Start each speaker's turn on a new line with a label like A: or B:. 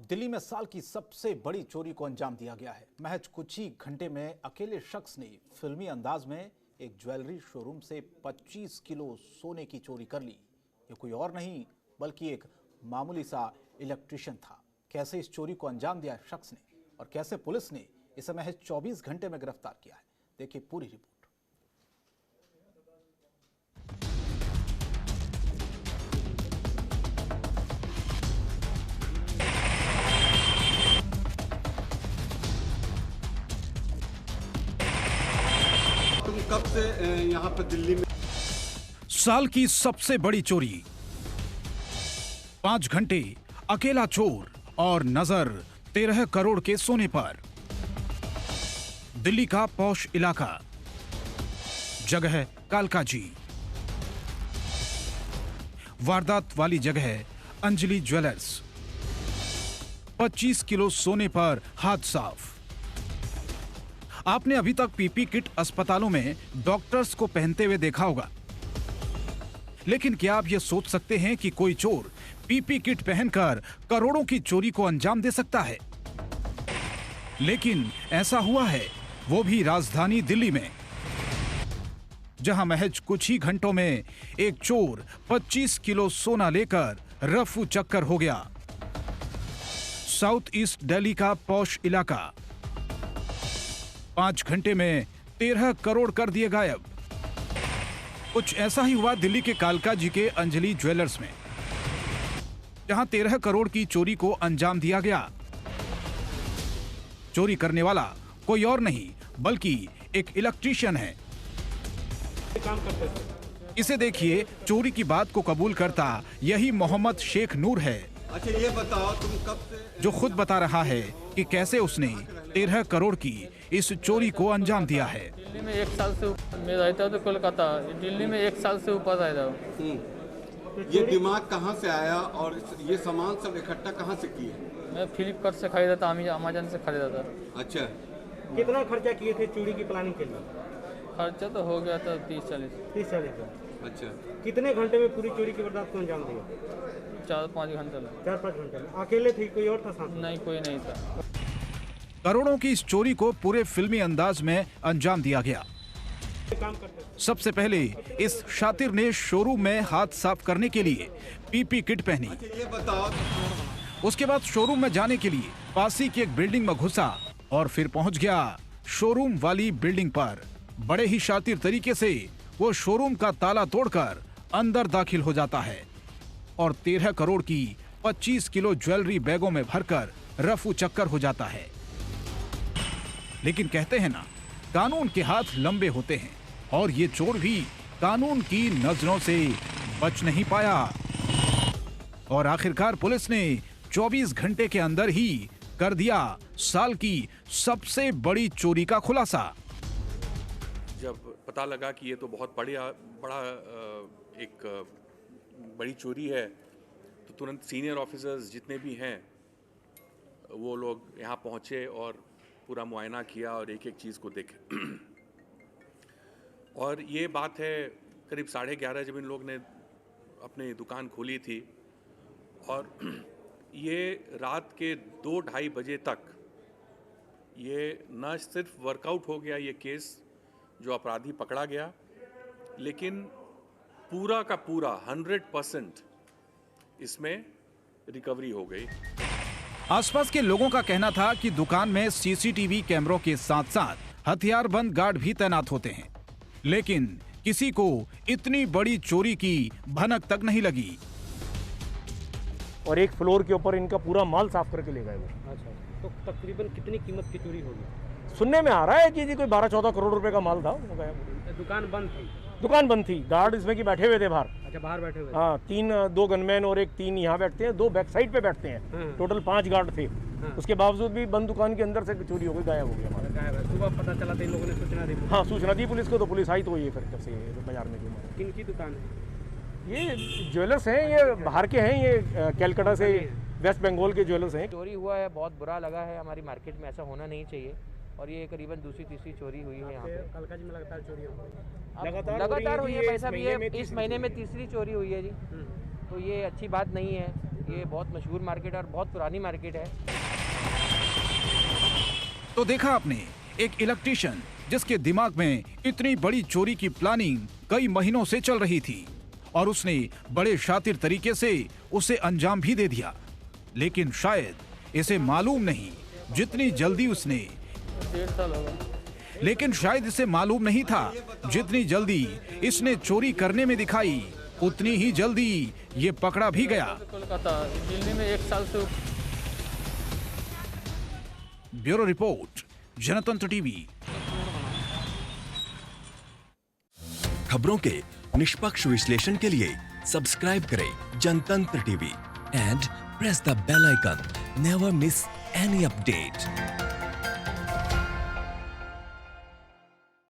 A: दिल्ली में साल की सबसे बड़ी चोरी को अंजाम दिया गया है। महज कुछ ही घंटे में अकेले शख्स ने फिल्मी अंदाज में एक ज्वेलरी शोरूम से 25 किलो सोने की चोरी कर ली। ये कोई और नहीं बल्कि एक मामूली सा इलेक्ट्रिशियन था। कैसे इस चोरी को अंजाम दिया शख्स ने और कैसे पुलिस ने इसे महज 24 घंटे में गिरफ्तार किया है, देखिए पूरी रिपोर्ट।
B: तुम कब से यहाँ पर दिल्ली में?
A: साल की सबसे बड़ी चोरी, 5 घंटे अकेला चोर और नजर 13 करोड़ के सोने पर। दिल्ली का पॉश इलाका, जगह कालकाजी। वारदात वाली जगह अंजलि ज्वेलर्स। 25 किलो सोने पर हाथ साफ। आपने अभी तक पीपी किट अस्पतालों में डॉक्टर्स को पहनते हुए देखा होगा, लेकिन क्या आप यह सोच सकते हैं कि कोई चोर पीपी किट पहनकर करोड़ों की चोरी को अंजाम दे सकता है? लेकिन ऐसा हुआ है, वो भी राजधानी दिल्ली में, जहां महज कुछ ही घंटों में एक चोर 25 किलो सोना लेकर रफू चक्कर हो गया। साउथ ईस्ट दिल्ली का पॉश इलाका, 5 घंटे में 13 करोड़ कर दिए गायब। कुछ ऐसा ही हुआ दिल्ली के कालकाजी के अंजलि ज्वेलर्स में, जहां 13 करोड़ की चोरी को अंजाम दिया गया। चोरी करने वाला कोई और नहीं बल्कि एक इलेक्ट्रीशियन है। इसे देखिए, चोरी की बात को कबूल करता यही मोहम्मद शेख नूर है।
B: अच्छा ये बताओ तुम कब से?
A: जो खुद बता रहा है कि कैसे उसने 13 करोड़ की इस चोरी को अंजाम दिया है।
C: दिल्ली में 1 साल से मैं रहता हूँ तो कोलकाता, दिल्ली में 1 साल से ऊपर रहता हूँ।
B: ये दिमाग कहाँ से आया और ये सामान सब इकट्ठा कहाँ से किए?
C: मैं फ्लिपकार्ट से खरीदा था, अमेजन से खरीदा था।
B: अच्छा,
D: कितना खर्चा किए थे चोरी की प्लानिंग के लिए?
C: खर्चा तो हो गया था 30-40।
B: अच्छा।
D: कितने घंटे में पूरी चोरी की वारदात को अंजाम दिया?
C: 4-5 घंटे लगे।
D: 4-5 घंटे में। अकेले थे, कोई और था साथ में?
C: नहीं, कोई नहीं था।
A: करोड़ों की इस चोरी को पूरे फिल्मी अंदाज में अंजाम दिया गया।
D: काम करते थे।
A: सबसे पहले इस शातिर ने शोरूम में हाथ साफ करने के लिए पीपी किट पहनी।
B: ये बताओ,
A: उसके बाद शोरूम में जाने के लिए पास ही की एक बिल्डिंग में घुसा और फिर पहुंच गया शोरूम वाली बिल्डिंग पर। बड़े ही शातिर तरीके से वो शोरूम का ताला तोड़कर अंदर दाखिल हो जाता है और 13 करोड़ की 25 किलो ज्वेलरी बैगों में भरकर रफू चक्कर हो जाता है। लेकिन कहते हैं ना, कानून के हाथ लंबे होते हैं और ये चोर भी कानून की नजरों से बच नहीं पाया और आखिरकार पुलिस ने 24 घंटे के अंदर ही कर दिया साल की सबसे बड़ी चोरी का खुलासा।
E: जब पता लगा कि ये तो बहुत बड़ा एक बड़ी चोरी है, तो तुरंत सीनियर ऑफिसर्स जितने भी हैं वो लोग यहाँ पहुँचे और पूरा मुआयना किया और एक एक चीज़ को देखे। और ये बात है करीब 11:30 जब इन लोग ने अपनी दुकान खोली थी और ये रात के 2-2:30 बजे तक ये न सिर्फ वर्कआउट हो गया ये केस, जो अपराधी पकड़ा गया, लेकिन पूरा का पूरा 100% इसमें रिकवरी हो गई।
A: आसपास के लोगों का कहना था कि दुकान में सीसीटीवी कैमरों के साथ साथ हथियारबंद गार्ड भी तैनात होते हैं, लेकिन किसी को इतनी बड़ी चोरी की भनक तक नहीं लगी।
D: और एक फ्लोर के ऊपर इनका पूरा माल साफ करके ले गए वो। अच्छा, तो तकरीबन कितनी कीमत की चोरी होगी? सुनने में आ रहा है कि जी कोई 12-14 करोड़ रुपए का माल था। वो गया। दुकान बंद थी? दुकान बंद थी, गार्ड इसमें की बैठे हुए थे बाहर। अच्छा, बाहर बैठे हुए? हाँ, 2 गनमैन और 3 यहाँ बैठते हैं, 2 बैक साइड पे बैठते हैं। टोटल 5 गार्ड थे। उसके बावजूद भी बंद दुकान के अंदर से चोरी हो गई, गायब हो गया हमारा। सुबह पता चला था, इन लोगों ने सूचना दी? हाँ, सूचना दी पुलिस को, तो पुलिस आई तो ये फिर कब से बाजार में। किनकी दुकान है ये? ज्वेलर्स हैं, ये बाहर के हैं, ये कैलकाटा से वेस्ट बंगाल के ज्वेलर्स हैं।
F: चोरी हुआ है, बहुत बुरा लगा है। हमारी मार्केट में ऐसा होना नहीं चाहिए और ये करीबन दूसरी-तीसरी चोरी हुई है यहाँ पे। कालकाजी में लगातार चोरी हो रही है? लगातार हुई है भाई साहब, ये इस महीने में तीसरी चोरी हुई है जी। तो ये अच्छी बात नहीं है। ये बहुत मशहूर मार्केट है और बहुत पुरानी मार्केट है।
A: तो देखा आपने, एक इलेक्ट्रिशियन जिसके दिमाग में इतनी बड़ी चोरी की प्लानिंग कई महीनों से चल रही थी और उसने बड़े शातिर तरीके से उसे अंजाम भी दे दिया, लेकिन शायद इसे मालूम नहीं जितनी जल्दी उसने
C: 1.5 साल होगा।
A: लेकिन शायद इसे मालूम नहीं था जितनी जल्दी इसने चोरी करने में दिखाई उतनी ही जल्दी ये पकड़ा भी गया।
C: कोलकाता, दिल्ली में 1 साल से
A: ब्यूरो रिपोर्ट, जनतंत्र टीवी।
G: खबरों के निष्पक्ष विश्लेषण के लिए सब्सक्राइब करें Jantantra TV and press the bell icon. Never miss any update.